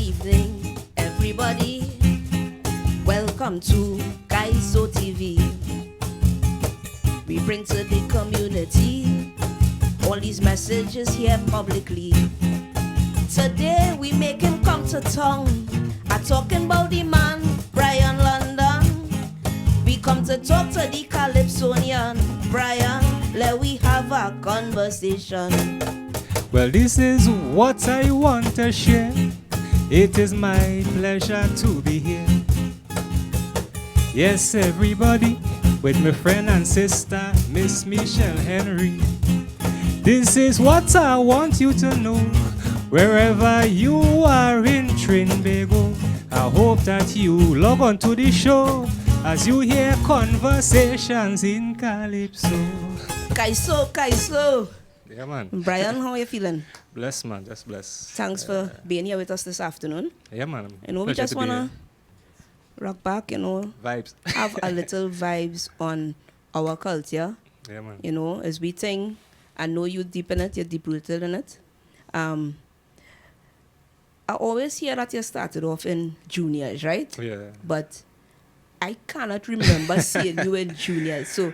evening, everybody. Welcome to Calypso TV. We bring to the community all these messages here publicly. Today we make him come to tongue. I'm talking about the man, Brian London. We come to talk to the Calypsonian. Brian, let we have a conversation. Well, this is what I want to share. It is my pleasure to be here. Yes, everybody, with my friend and sister, Miss Michelle Henry. This is what I want you to know. Wherever you are in Trinbago, I hope that you log on to the show as you hear conversations in Calypso. Calypso. Yeah, man. Brian, how are you feeling? Bless, man. Just bless. Thanks for being here with us this afternoon. Yeah, man. You know, we Pleasure just to be want to rock back, you know, vibes. have a little vibes on our culture, Yeah, man. you know, as we think. I know you deep in it, you're deep rooted in it. I always hear that you started off in juniors, right? Yeah. But I cannot remember seeing you in juniors. So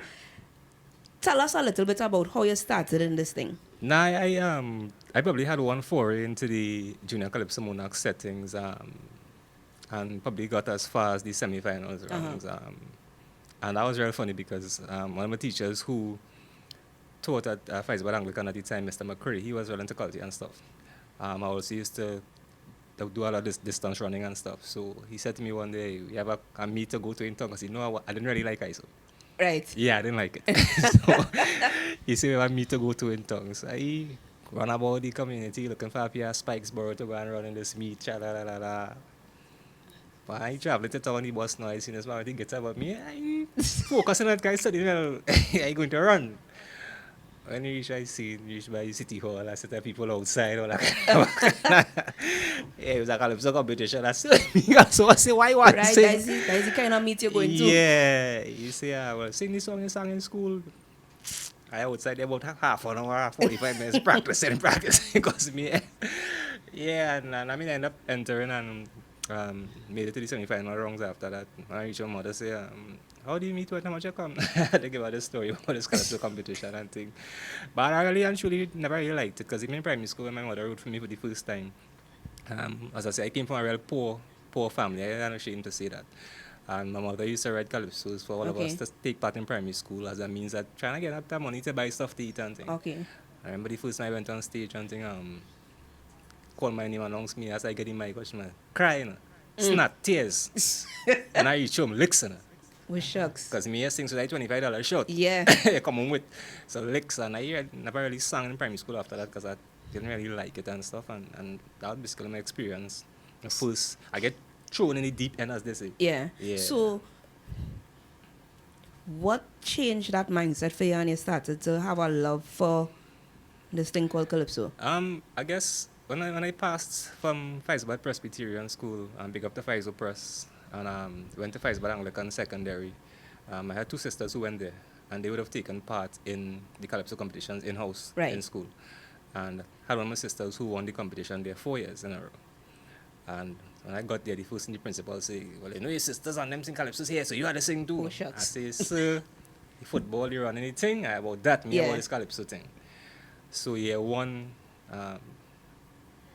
tell us a little bit about how you started in this thing. Nah, I probably had one foray into the junior Calypso Monarch settings, and probably got as far as the semi-finals rounds. And that was very funny because one of my teachers who taught at Faisal Anglican at the time, Mr. McCurry, he was well into culture and stuff. I also used to do a lot of this distance running and stuff. So he said to me one day, we have a meet to go to in tongue. I said, no, I didn't really like ISO. Right. Yeah, I didn't like it. So he said, we have a meet to go to in tongues. I run about the community looking for a pair of spikes borrowed to go and run in this meet. But I travel to town, the bus noise, in this man, I think it's about me. I focus on that guy studying, well, I going to run. When you reach by City Hall, I said people outside, all that kind of yeah, it was a Calypso competition. I said, so I say, why you want to Right, sing? that's the kind of meet you're going to. Yeah, you say, well, sing this song you sang in school. I outside there about half an hour, 45 minutes practicing, because me, yeah, and I mean, I ended up entering and made it to the semi-final rounds after that. When I reached my mother, say, how do you meet with how much you come? They give her the story about this Calypso competition and thing. But I really and truly never really liked it because even in primary school when my mother wrote for me for the first time, as I say, I came from a real poor family. I'm ashamed to say that. And my mother used to write calypsos for all of us to take part in primary school as a means that trying to get up that money to buy stuff to eat and thing. Okay. I remember the first time I went on stage and thing, called my name amongst me as I get in my coach, man, crying, snot, tears. And I reach home, licks, With shucks. because me things with like $25 short. Yeah. Come on with. So licks, and I never really sang in primary school after that because I didn't really like it and stuff. And that was basically my experience. The first, I get thrown in the deep end, as they say. Yeah. Yeah. So what changed that mindset for you and you started to have a love for this thing called Calypso? I guess when I passed from Faisal Presbyterian School, big up to Faisal Press, and went to Faisal Anglican Secondary, I had two sisters who went there, and they would have taken part in the Calypso competitions in-house in school. And I had one of my sisters who won the competition there 4 years in a row. And when I got there, the first thing the principal said, well, you know your sisters and them sing Calypso here, so you had to sing too. Oh, shucks. I say, sir, the football, you run anything about that, me about this Calypso thing. So yeah, one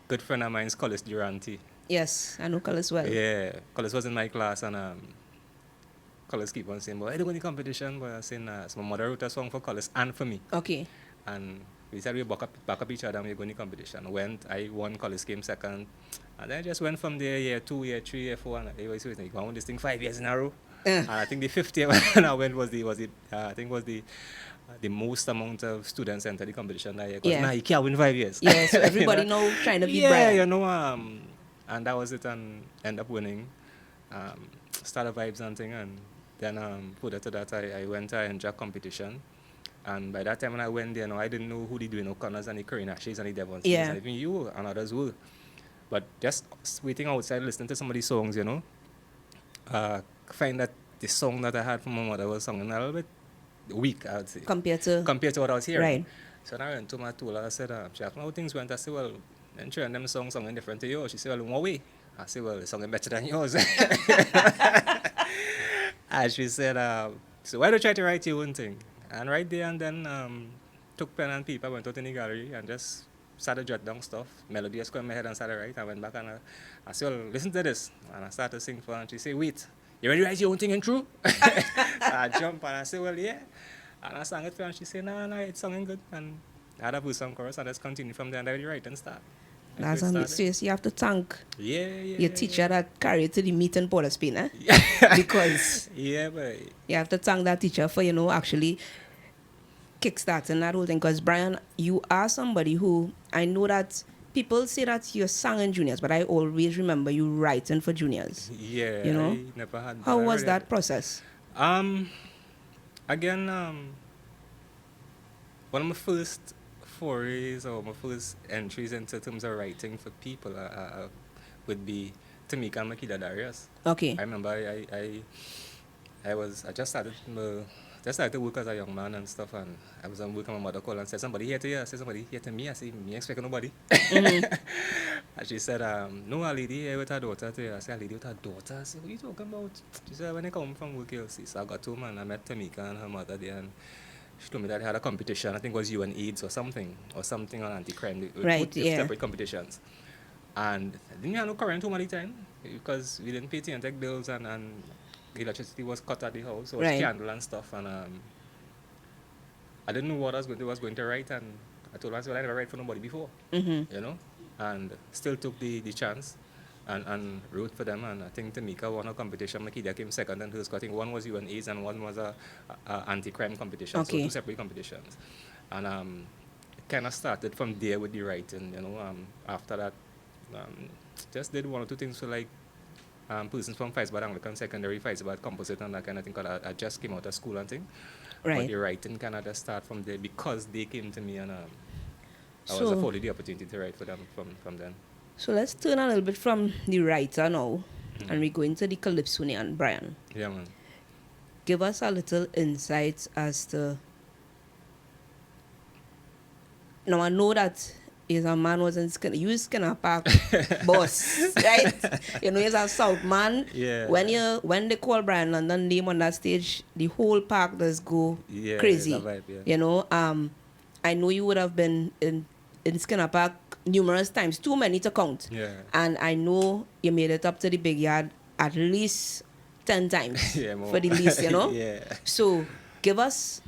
good friend of mine is Collis Durante. Yes, I know Collis well. Yeah, Collis was in my class and Collis keep on saying, well, I don't go in the competition, but I saying, so my mother wrote a song for Collis and for me. Okay. And we said we back up each other and we go in the competition. I won, Collis came second. And then I just went from there, year 2, year 3, year 4, and I always say, I won this thing 5 years in a row. And I think the 5th year when I went was the most amount of students enter the competition that year. Because now you can't win 5 years. Yeah, so everybody you know trying to be Brian. Yeah, you know, and that was it, and end up winning. Started vibes and thing, and then further to that, I went to Enja competition. And by that time when I went there, I didn't know who the Dwayne O'Connors and the Corinne Ashes and the Devons. Yeah. And even you and others were. But just waiting outside, listening to some of these songs, you know, find that the song that I had from my mother was sung a little bit weak, I would say. Compared to what I was hearing. Right. So then I went to my tool, I said, she asked me how things went. I said, well, then sure, and them songs sung different to you. She said, well, one way. I said, well, it's something better than yours. And she said, so why don't you try to write your own thing? And right there and then, took pen and paper, went out in the gallery and just started jot down stuff. Melody just came in my head and started write. I went back and I said, well, listen to this. And I started to sing for her and she said, wait, you ready to write your own thing in true? So I jumped and I said, well, yeah. And I sang it for her and she said, no, it's singing good. And I had a verse and chorus and just continued from there and I really write and start. That's serious. You have to thank your teacher that carried you to the meet in Port of Spain, eh? Because yeah, boy. you have to thank that teacher for, actually kickstarting that whole thing. Because, Brian, you are somebody who, I know that people say that you sang in juniors, but I always remember you writing for juniors. Yeah, I never had that. How was that process? Again, one of my first forays or my first entries into terms of writing for people would be Tamika and Makida Darius. Okay. I remember I just started to work as a young man and stuff, and I was on work and my mother called and said, somebody here to you? I said, somebody here to me? I said, me expect nobody. Mm-hmm. And she said, no, a lady here with her daughter to you. I said, a lady with her daughter? I said, what are you talking about? She said, when I come from work, you'll see. So I got home and I met Tamika and her mother there, and she told me that they had a competition. I think it was UN AIDS or something on anti-crime. Right, yeah. Separate competitions. And I didn't have no current home at the time because we didn't pay TNTech bills and the electricity was cut at the house. So it was candle and stuff. And I didn't know what I was going to write. And I told myself I never write for nobody before, and still took the chance. And wrote for them, and I think Tamika won a competition. Makida came second and first. I think one was UN AIDS and one was a anti-crime competition, so two separate competitions. And it kind of started from there with the writing, After that, just did one or two things for like persons from Faisbad Anglican Secondary, Faisbad Composite and that kind of thing, because I just came out of school and thing. Right. But the writing kind of just start from there because they came to me and I was afforded the opportunity to write for them from then. So let's turn a little bit from the writer now, and we go into the Calypsonian, Brian. Yeah, man. Give us a little insight as to... Now, I know that he's a man was in Skinner Park boss, right? He's a South man. Yeah. When they call Brian London name on that stage, the whole park does go crazy. That vibe, yeah. I know you would have been in Skinner Park numerous times, too many to count. Yeah. And I know you made it up to the big yard at least 10 times for the least, Yeah. So give us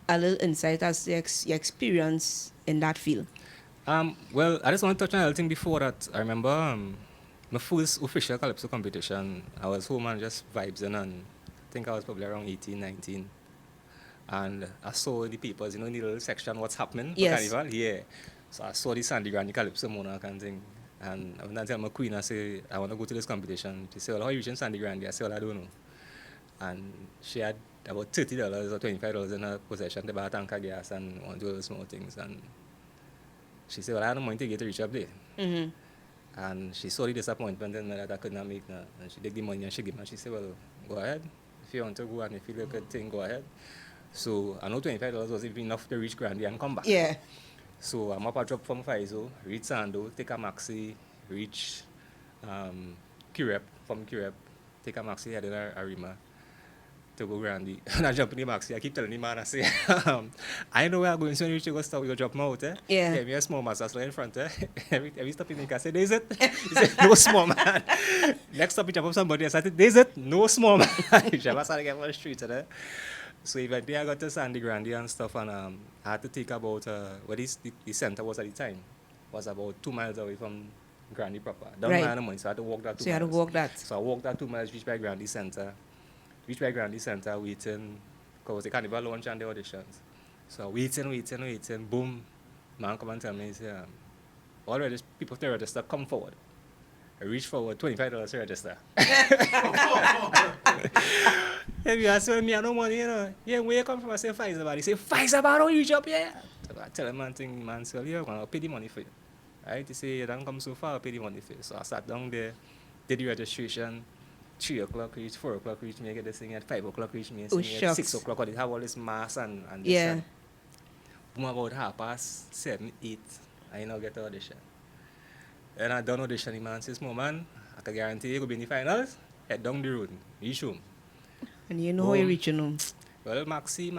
a little insight as to your experience in that field. Well, I just want to touch on a little thing before that. I remember my first official Calypso competition, I was home and just vibes in, and I think I was probably around 18, 19. And I saw the papers, in the little section, what's happening for Carnival. Yeah. So I saw the Sandy Grande Calypso Monarch and thing. And when I tell my queen, I say, I want to go to this competition. She said, well, how are you reaching Sandy Grande? I said, well, I don't know. And she had about $30 or $25 in her possession to buy a tank of gas and one do all those small things. And she said, well, I had no money to get to reach up there. Mm-hmm. And she saw the disappointment in me that I could not make that. And she took the money and she gave me. And she said, well, go ahead. If you want to go and if you look at thing, go ahead. So I know $25 was even enough to reach Grande and come back. Yeah. So I'm up a drop from Faizo, reach Sando, take a maxi, reach Curep, from Curep, take a maxi head in Arima to go Grande. And I jump in the maxi, I keep telling the man, I say, I know where I'm going, so you go stop, you go drop me out, eh? Yeah. Give me a small man, so I in front, eh? every stop in the car, I say, is it? He said, no small man. Next stop, you jump up somebody, I said, is it? No small man. You jump outside again on the street, eh? So eventually I got to Sandy Grande and stuff, and I had to take about, the center was at the time, was about 2 miles away from Grande proper. Don't mind the money, so I had to walk that 2 miles. So you had to walk that. So I walked that 2 miles, reached by Grande Center, waiting, because the carnival launch and the auditions. So waiting, boom, man come and tell me, he say, already people to register, come forward. I reached forward, $25 to register. If you ask me, I don't want, yeah, where you come from? I say, Faisabad. He say, Faisabad, how you reach up here? So I tell him, man, so yeah, I'll pay the money for you. Right? He say, you don't come so far, I'll pay the money for you. So I sat down there, did the registration, 3 o'clock reach, 4 o'clock reach me, I get this thing at 5 o'clock reach me, at 6 o'clock, I have all this mass and this. Yeah. Boom, about 7:30, 8, I now get the audition. And I done audition, man says, man, I can guarantee you could be in the finals, head down the road, reach home. And you know how you reaching home. Well, Maxi,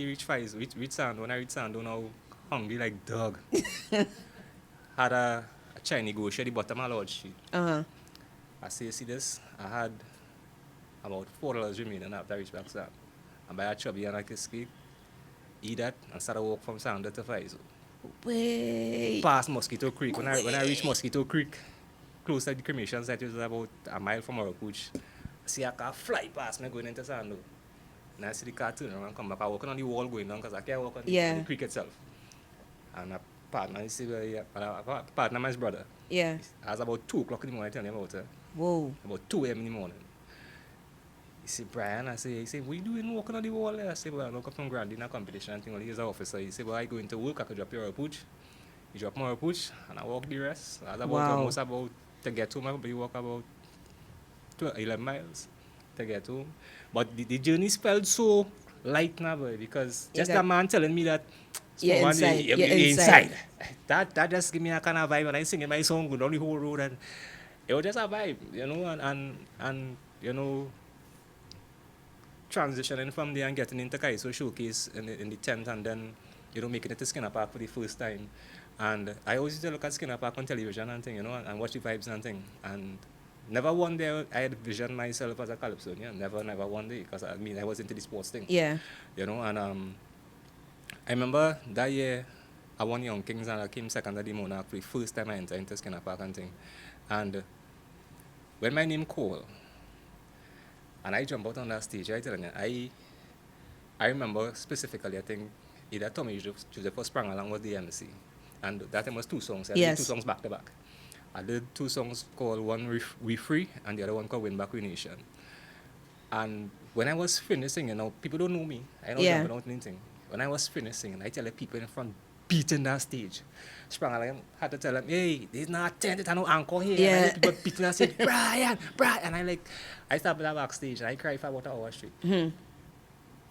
reach Sando. When I reach Sando now, hungry like dog. Had a Chinese go share the bottom of Lord Street. Uh-huh. I say, see this? I had about $4 remaining after I reached back Sam. I buy a chubby and a kiss cake, eat that, and start to walk from Sando to Faizo. Wait. Past Mosquito Creek. When I reached Mosquito Creek, close to the cremation site, it was about a mile from our coach. I see a car fly past me going into Sando. And I see the car turn around and come back. I walking on the wall going down because I can't walk on the creek itself. And a partner, you see, a partner, my brother. Yeah. It was about 2 o'clock in the morning, I tell him about it. Whoa. About 2 a.m. in the morning. He said, Brian, he said, what you doing walking on the wall there? I said, well, I look up from Grand in a competition and thing. Well, he's an officer. He said, well, I go into work, I could drop your pooch. He dropped my pooch, and I walk the rest. I was almost about to get home, but you walk about 11 miles to get home. But the journey spelled so light now, boy, because just that man telling me that you're inside. You're inside. That just give me a kind of vibe, and I singing my song down the whole road, and it was just a vibe, you know, and you know, transitioning from there and getting into Calypso Showcase in the 10th, and then, you know, making it to Skinner Park for the first time. And I always used to look at Skinner Park on television and thing, you know, and watch the vibes and thing. And never one day I had visioned myself as a Calypsonian. Never one day, because I mean, I was into the sports thing. Yeah. You know, and I remember that year I won Young Kings and I came second at the Monarch for the first time I entered into Skinner Park and thing. And when my name called, and I jumped out on that stage, I tell you, I remember specifically, I think, either Tommy Joseph or Sprang Along was the MC. And that time was 2 songs. I did 2 songs back to back. I did 2 songs called one We Free and the other one called Win Back We Nation. And when I was finished singing, now people don't know me. I don't jump out anything. When I was finished singing, I tell the people in front beating that stage. Sprang Along had to tell them, hey, this is not 10, there's no encore here. Yeah. And people beating that stage, Brian. And I stopped that backstage and I cried for about an hour straight. Mm-hmm.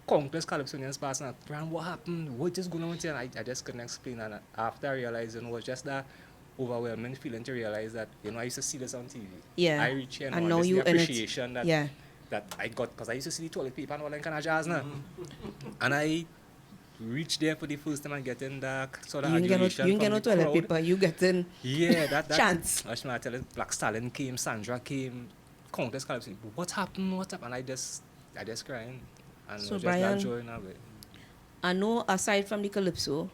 Countless Calypsonians passing up, Brian, what happened? What is going on with you? And I just couldn't explain. And after I realized, it was just that overwhelming feeling to realize that, you know, I used to see this on TV. Yeah. I reach here and now, know and you the appreciation that I got, because I used to see the toilet paper and all that kind of jazz now. And I reached there for the first time and getting that sort of adulation you get no toilet crowd. paper, you getting that chance. I tell you, Black Stallion came, Sandra came, countless Calypso. What happened? And I just crying. And So just Brian, that joy now. I know aside from the Calypso,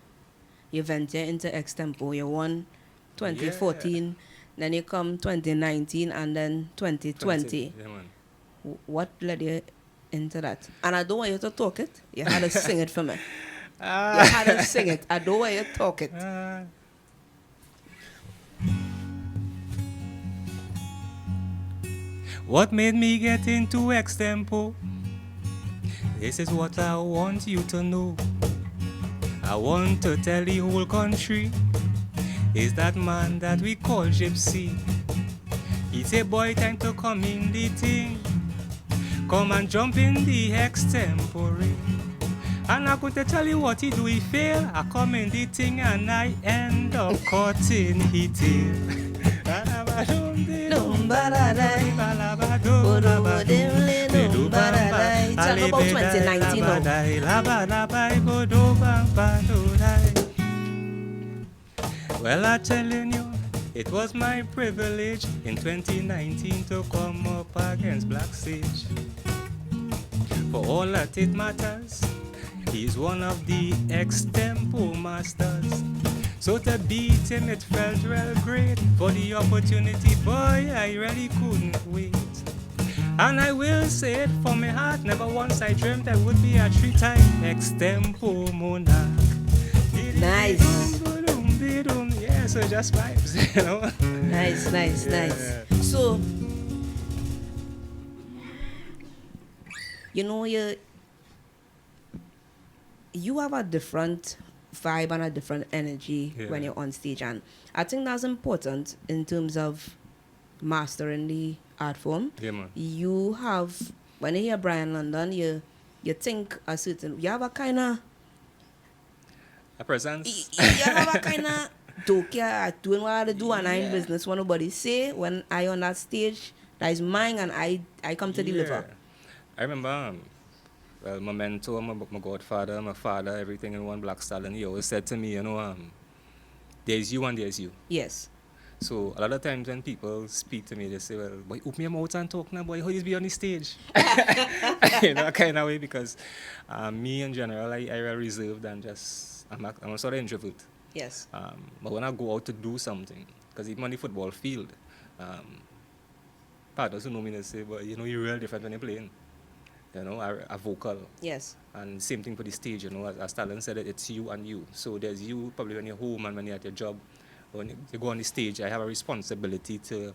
you venture into Extempo. You won 2014, then you come 2019, and then 2020. Yeah, man. What led you into that? And I don't want you to talk it. You had to sing it for me. You had to sing it. I don't want you to talk it. What made me get into Extempo? This is what I want you to know. I want to tell the whole country, is that man that we call Gypsy. He say, boy, time to come in the thing. Come and jump in the extempore. And I'm going to tell you what he do, he fail. I come in the thing and I end up cutting his tail. Talk about 2019 now. Well, I'm telling you, it was my privilege in 2019 to come up against Black Sage. For all that it matters, he's one of the extempo masters. So to beat him, it felt real great. For the opportunity, boy, I really couldn't wait. And I will say it from my heart, never once I dreamt I would be a 3-time extempo monarch. Nice. Yeah, so just vibes, you know. Nice. So, you know, you have a different vibe and a different energy when you're on stage, and I think that's important in terms of mastering the art form. Yeah, man. You have, when you hear Brian London, you think a certain, you have a kind of a presence. you have a kind of don't care. I doing what I had to do, and I in Yeah. business. What nobody say when I on that stage, that is mine, and I come to deliver. I remember, well, my mentor, my godfather, my father, everything in one black style, and he always said to me, there's you and there's you. Yes. So a lot of times when people speak to me, they say, well, boy, open your mouth and talk now, boy, how you be on the stage? Kind of way, because me in general, I really reserved and just, I'm a sort of introvert. Yes. But when I go out to do something, because even on the football field, partners who know me, they say, but you're real different when you're playing. A vocal. Yes. And same thing for the stage, as Talon said, it's you and you. So there's you probably when you're home and when you're at your job. When you go on the stage, I have a responsibility to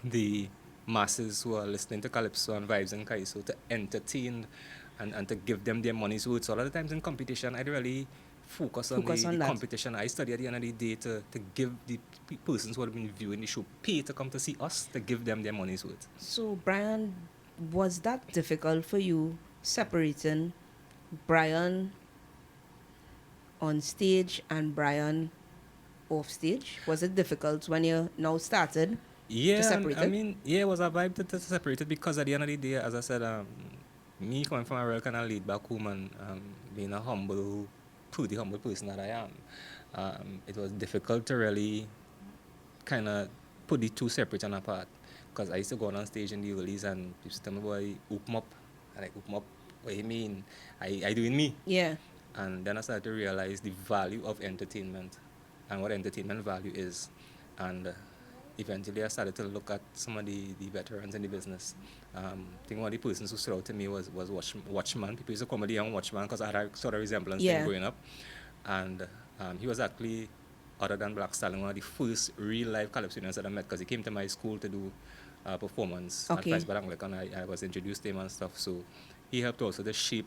the masses who are listening to Calypso and Vibes and Kaiso to entertain and to give them their money's worth. So a lot of times in competition, I really focus on the that. competition. I study at the end of the day to give the persons who have been viewing the show pay to come to see us to give them their money's worth. So, Brian, was that difficult for you separating Brian on stage and Brian off stage? Was it difficult when you now started to separate it? It was a vibe to separate it because at the end of the day, as I said, me coming from a real kind of laid back home and being a pretty humble person that I am, it was difficult to really kind of put the two separate and apart. Because I used to go on stage in the earlys and people used to tell me, boy, hook 'em up. And I hook 'em up. What do you mean? I doing me. Yeah. And then I started to realize the value of entertainment and what entertainment value is. And eventually I started to look at some of the veterans in the business. I think one of the persons who stood out to me was Watchman. People used to call me the young Watchman because I had a sort of resemblance to him growing up. And he was actually, other than Black Stallion, one of the first real life Calypsonians that I met because he came to my school to do performance at Vice Baranglik, and I was introduced to him and stuff. So he helped also to shape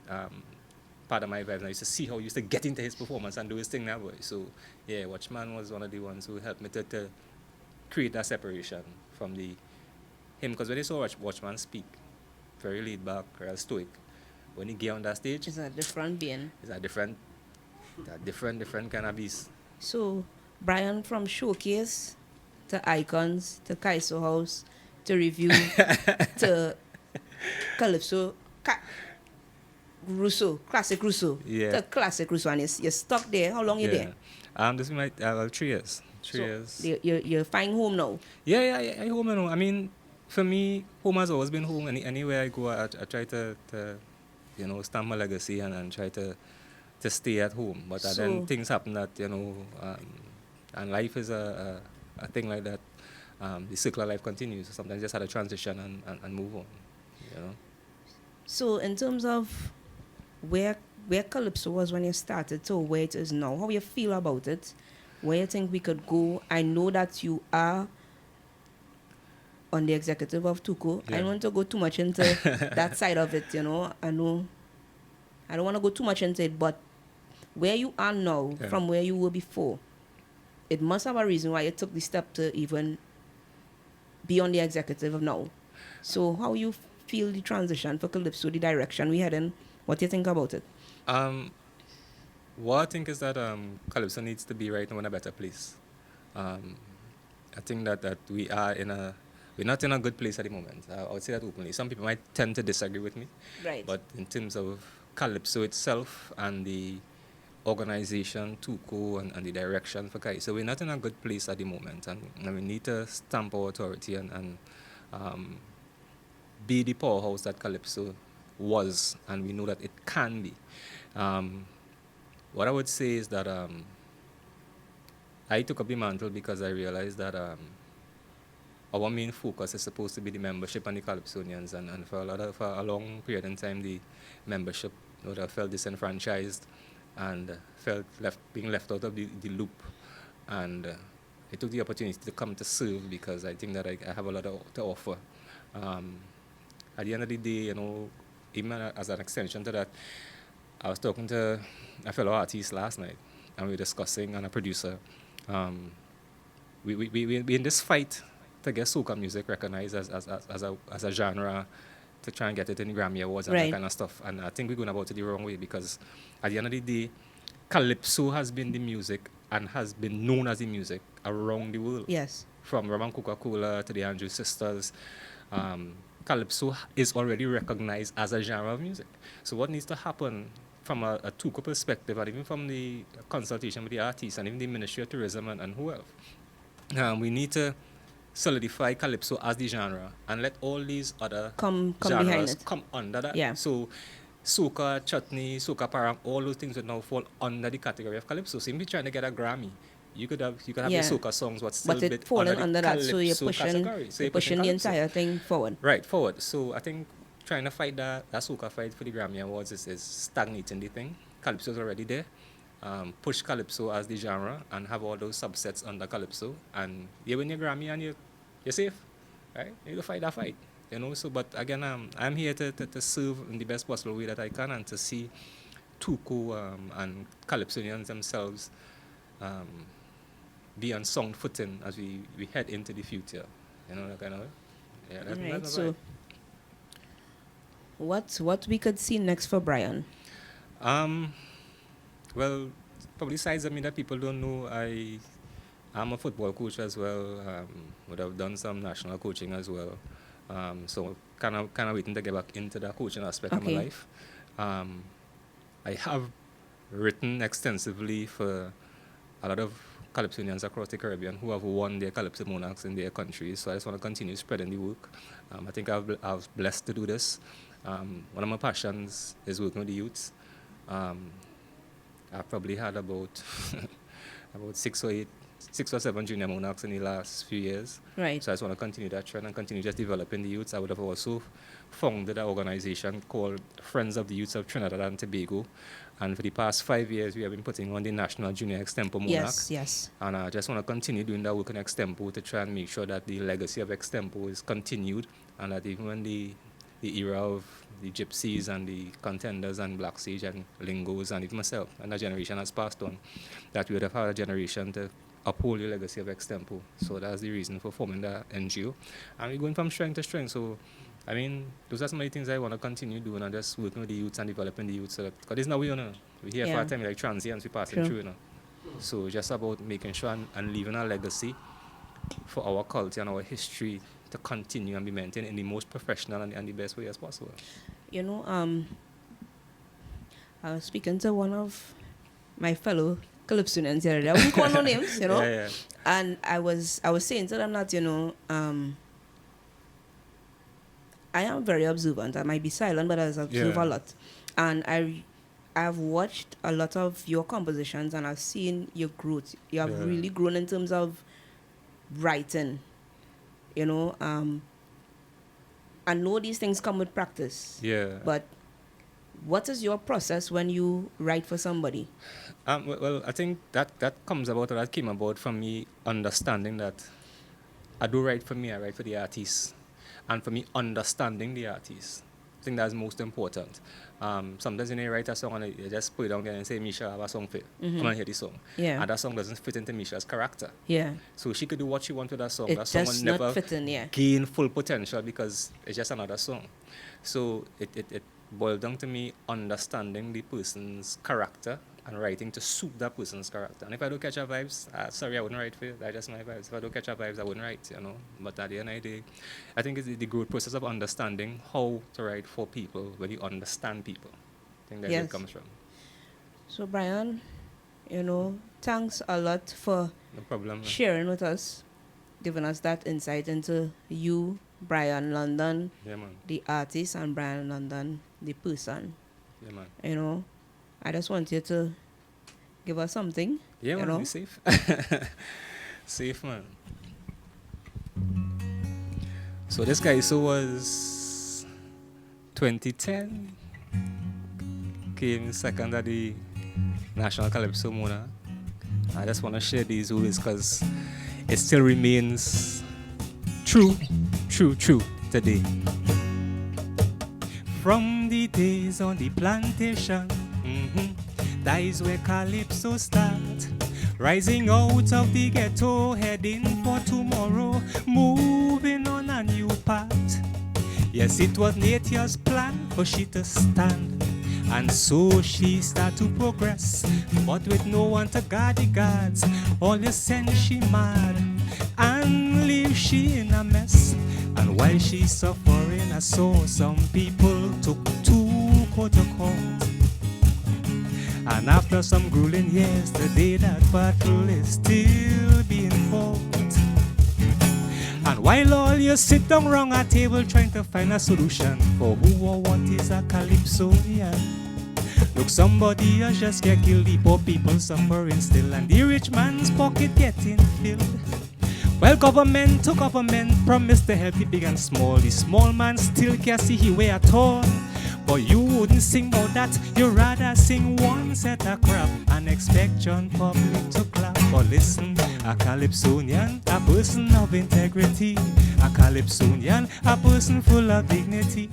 part of my vibes. And I used to see how he used to get into his performance and do his thing now, boy. So yeah, Watchman was one of the ones who helped me to create that separation from him. Because when I saw Watchman speak, very laid back, real stoic. When he get on that stage, It's a different being. it's a different kind of beast. So, Brian, from Showcase to Icons to Kaiso House to Review to Calypso, Rousseau, Classic Rousseau, to Classic Rousseau, and you're stuck there. How long you there? This is my 3 years. 3 years. You're finding home now? Yeah, I home now. I mean, for me, home has always been home. Anywhere I go, I try to stamp my legacy and try to stay at home. But then things happen that, and life is a thing like that. The circular life continues. So sometimes you just had to transition and move on, So in terms of where Calypso was when you started to where it is now, how you feel about it? Where you think we could go? I know that you are on the executive of Tuco. I don't want to go too much into that side of it, I know. I don't want to go too much into it, but where you are now from where you were before, it must have a reason why you took the step to even be on the executive of now. So how you feel the transition for Calypso, the direction we head in? What do you think about it? What I think is that Calypso needs to be right now in a better place. I think that we're not in a good place at the moment. I would say that openly. Some people might tend to disagree with me. Right. But in terms of Calypso itself and the organization, Tuco, and the direction for Kai. So we're not in a good place at the moment, and we need to stamp our authority and be the powerhouse that Calypso was, and we know that it can be. What I would say is that I took up the mantle because I realized that our main focus is supposed to be the membership and the Calypsonians, and for a long period in time, the membership felt disenfranchised and felt being left out of the loop. And I took the opportunity to come to serve because I think that I have a lot to offer. At the end of the day, even as an extension to that, I was talking to a fellow artist last night, and we were discussing, and a producer. We're in this fight to get soca music recognized as a genre, to try and get it in the Grammy Awards and that kind of stuff. And I think we're going about it the wrong way because at the end of the day, Calypso has been the music and has been known as the music around the world. Yes. From Rum and Coca-Cola to the Andrews Sisters, Calypso is already recognized as a genre of music. So what needs to happen from a Tuco perspective, and even from the consultation with the artists and even the Ministry of Tourism and who else, we need to solidify Calypso as the genre and let all these other Come behind genres it. come under that. Yeah. So soca, chutney, soca parang, all those things would now fall under the category of Calypso. So if you're trying to get a Grammy, you could have Yeah. the soca songs, but still But it falling under that, so you're Calypso pushing, category. So you're pushing the Calypso. entire thing forward. Right, forward. So I think trying to fight that soca fight for the Grammy Awards is stagnating the thing. Calypso is already there. Push Calypso as the genre and have all those subsets under Calypso, and you win your Grammy and you're safe, right? You fight that fight, you know. So, but again, I'm here to serve in the best possible way that I can, and to see Tuco and Calypsonians themselves be on sound footing as we head into the future, you know, that kind of. Yeah, Right. that's So, what we could see next for Brian? Well, probably sides of me that people don't know. I'm a football coach as well. Would have done some national coaching as well. So kind of waiting to get back into the coaching aspect of my Okay. life. I have written extensively for a lot of Calypsonians across the Caribbean who have won their Calypso monarchs in their countries. So I just want to continue spreading the work. I think I was blessed to do this. One of my passions is working with the youths. I've probably had about about 6 or 7 junior monarchs in the last few years. Right. So I just want to continue that trend and continue just developing the youths. I would have also founded an organization called Friends of the Youths of Trinidad and Tobago. And for the past 5 years, we have been putting on the National Junior Extempo Monarch. Yes. And I just want to continue doing that work in Extempo to try and make sure that the legacy of Extempo is continued, and that even when the era of the gypsies and the contenders and Black Sage and Lingos and even myself and that generation has passed on, that we would have had a generation to uphold the legacy of Extempo. So that's the reason for forming the NGO. And we're going from strength to strength. So, I mean, those are some of the things I want to continue doing, and just working with the youths and developing the youths. So that, because there's no way, you know, we're here for a time like transients, we're passing through, you know. So just about making sure and leaving a legacy for our culture and our history to continue and be maintained in the most professional and the best way as possible. You know, I was speaking to one of my fellow Calypsonians the other day. I wouldn't call no names, you know. Yeah. And I was saying to them that, you know, I am very observant. I might be silent, but I observe a lot. And I've watched a lot of your compositions, and I've seen your growth. You have really grown in terms of writing, you know. I know these things come with practice. Yeah. But what is your process when you write for somebody? Well, I think that comes about, or that came about from me understanding that I do write for me, I write for the artist, and for me understanding the artist. I think that's most important. Sometimes when you write a song and you just put it down there and say, Misha, I have a song for you. Come and hear the song. Yeah. And that song doesn't fit into Misha's character. Yeah. So she could do what she wants with that song. It That song will does never not fit in, yeah. gain full potential because it's just another song. So it boiled down to me understanding the person's character and writing to suit that person's character. And if I don't catch her vibes, sorry, I wouldn't write for you. That's just my vibes. If I don't catch her vibes, I wouldn't write, you know. But at the end of the day, I think it's the growth process of understanding how to write for people when you understand people. I think that's where it comes from. So, Brian, you know, thanks a lot for No problem. Man. sharing with us, giving us that insight into you, Brian London, Yeah, man. the artist, and Brian London, the person. Yeah, man. You know, I just want you to give us something. Yeah, man. know? Be safe. Safe, man. So this guy was 2010. Came second at the National Calypso Monarch. I just want to share these words because it still remains true today. From the days on the plantation, that is where Calypso start. Rising out of the ghetto, heading for tomorrow, moving on a new path. Yes, it was Nature's plan for she to stand And so she start to progress, but with no one to guard the gods. All you send she mad, and leave she in a mess. And while she's suffering, I saw some people took to court to court. And after some grueling years, today that battle is still being fought. And while all you sit down round a table trying to find a solution for who or what is a Calypsonian, look, somebody has just get killed, the poor people suffering still, and the rich man's pocket getting filled. Well, government to government promised to help the big and small. The small man still can't see his way at all. But you wouldn't sing about that, you'd rather sing one set of crap and expect John public to clap. But listen, a Calypsonian, a person of integrity. A Calypsonian, a person full of dignity.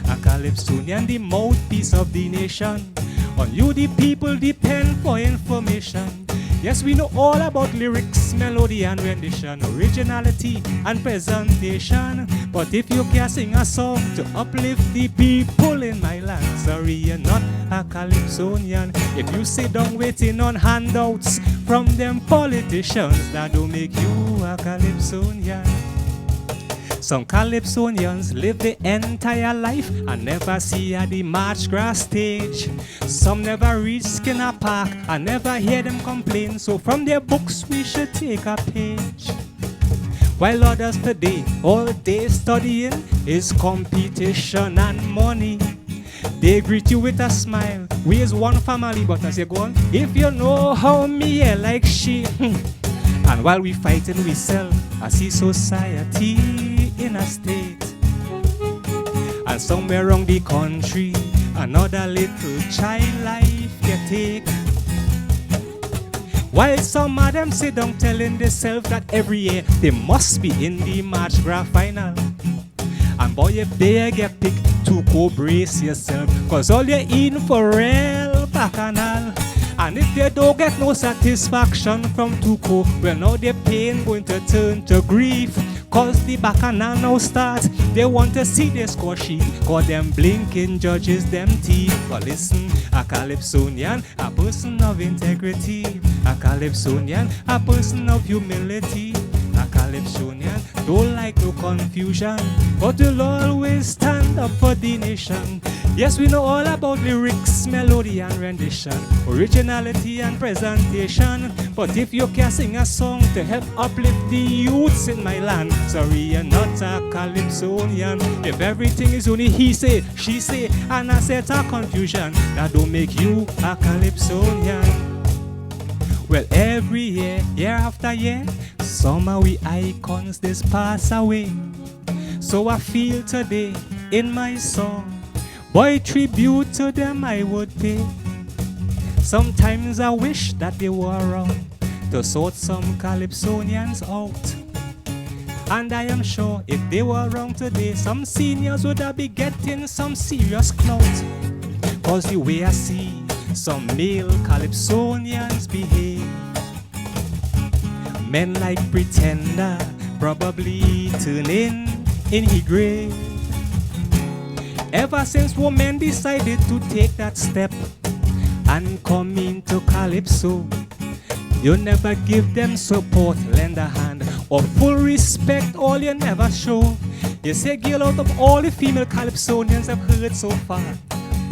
A Calypsonian, the mouthpiece of the nation. On you the people depend for information. Yes, we know all about lyrics, melody and rendition, originality and presentation. But if you can sing a song to uplift the people in my land, sorry, you're not a Calypsonian. If you sit down waiting on handouts from them politicians, that don't make you a Calypsonian. Some Calypsonians live the entire life and never see at the March Grass stage. Some never reach Skinner Park and never hear them complain. So from their books we should take a page. While others today, all day studying is competition and money. They greet you with a smile. We is one family, but as you go on, if you know how me yeah, like she. And while we fighting we sell, I see society in a state. And somewhere around the country, another little child life get take. While some of them sit down telling themselves that every year they must be in the March Gras final. And boy, if they get picked, to go brace yourself, cause all you're eating for real bacchanal. And if they don't get no satisfaction from Tuco, well now their pain going to turn to grief. Cause the bacchanal now starts, they want to see their score sheet, cause them blinking judges them teeth. But listen, a Calypsonian, a person of integrity. A Calypsonian, a person of humility. A Calypsonian, don't like no confusion, but will always stand up for the nation. Yes, we know all about lyrics, melody and rendition, originality and presentation. But if you can sing a song to help uplift the youths in my land, sorry, you're not a Calypsonian. If everything is only he say, she say, and a set of confusion, that don't make you a Calypsonian. Well, every year, year after year, some of we icons this pass away. So I feel today in my song, boy, tribute to them I would pay. Sometimes I wish that they were around to sort some Calypsonians out. And I am sure if they were around today, some seniors would have been getting some serious clout. Cause the way I see some male Calypsonians behave, men like Pretender probably turning in his grave. Ever since women decided to take that step and come into Calypso, you never give them support, lend a hand, or full respect, all you never show. You say, girl, out of all the female Calypsonians I've heard so far,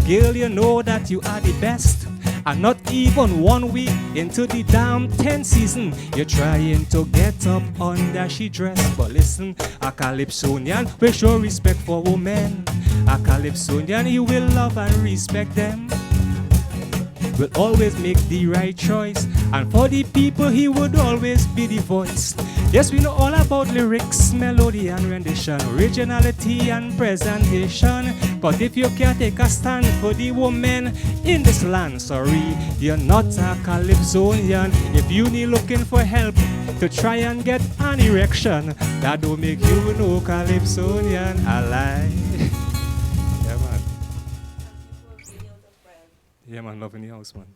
girl, you know that you are the best. And not even 1 week into the damn 10th season, you're trying to get up under she dress. But listen, a Calypsonian will show respect for women. A Calypsonian, he will love and respect them. Will always make the right choice, and for the people he would always be the voice. Yes, we know all about lyrics, melody and rendition, originality and presentation. But if you can't take a stand for the women in this land, sorry, you're not a Calypsonian. If you need looking for help to try and get an erection, that don't make you no Calypsonian. I lie. Yeah, man. Yeah, man, love in the house, man.